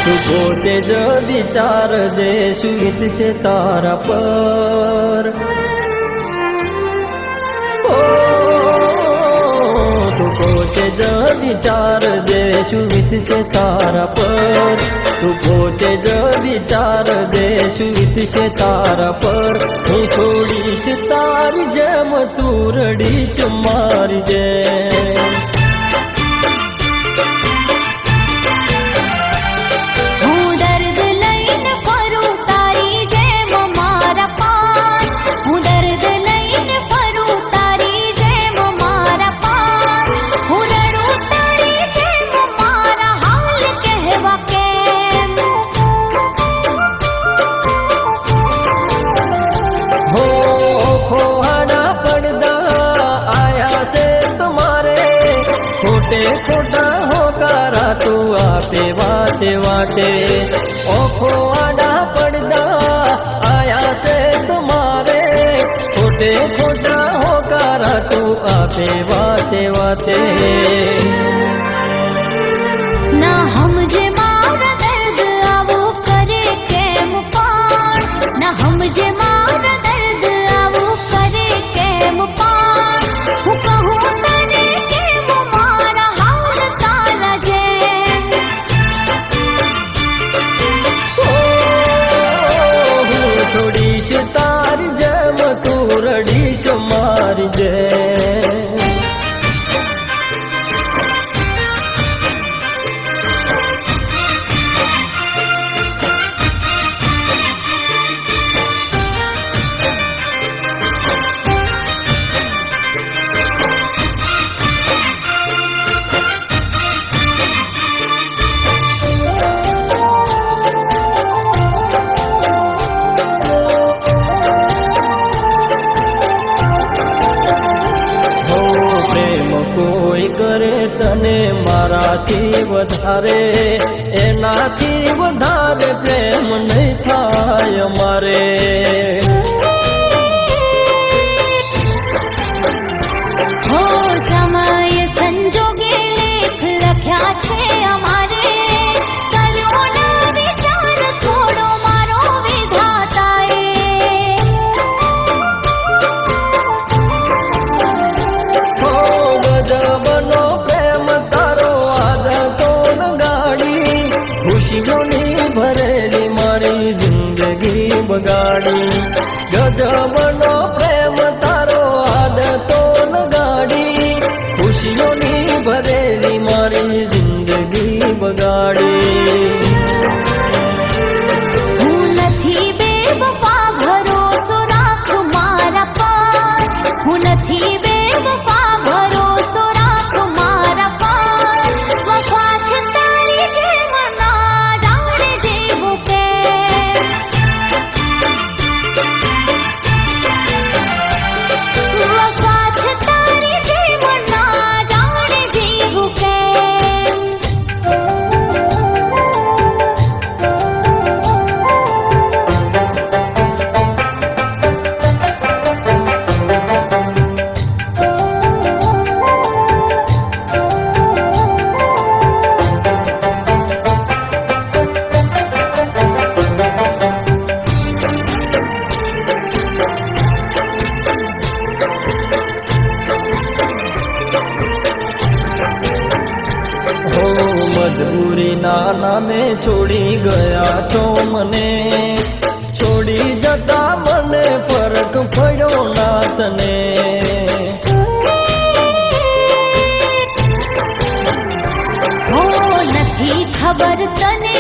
તું પોતે જ વિચાર દે શું વીતશે તારા પર. તું પોતે જ વિચાર દે શું વીતશે તારા પર. તું પોતે જ વિચાર દે શું વીતશે તારા પર. હું છોડીશ તારી જેમ તું રડીશ મારી જેમ. खोटा होकारा तू आते वाटे वाटे. ओखो आड़ा पड़दा आया से तुम्हारे. खोटे खोटा होकारा तू आते वाटे वाटे. ना हमजे मारा दर्द आवो करे केम पार. ना हमजे मारा दर्द आवो करे केम पार. હું કહું તને કેમ મારા હાલ તારા જેમ. હું છોડીશ તારી જેમ તું રડીશ મારી જેમ. કોઈ કરે તને મારાથી વધારે. એનાથી વધારે પ્રેમ નહીં થાય મારે. હો સમય સંજોગે લેખ લખ્યા છે અમારે. કર્યો ના વિચાર થોડો મારો વિધાતાએ. ગજબનો પ્રેમ તારો આદતો ગાડી. ખુશીઓની ભરેલી મારી જિંદગી બગાડી. ગજબનો પ્રેમ તારો આદતો ગાડી. ખુશીઓની ભરેલી મારી જિંદગી બગાડી. હું નથી બેવફા ભરોસો રાખ મારા પર. હું નથી બેવફા ભરોસો રાખ મારા પર. વફા છે તારી જેમ ના જાણે જેવું કેમ. વફા છે તારી જેમ ના જાણે જેવું કેમ. મજબૂરીના નામે છોડી ગયા છો મને. છોડી જતા મને ફરક પડ્યો ના તને. હો નથી ખબર તને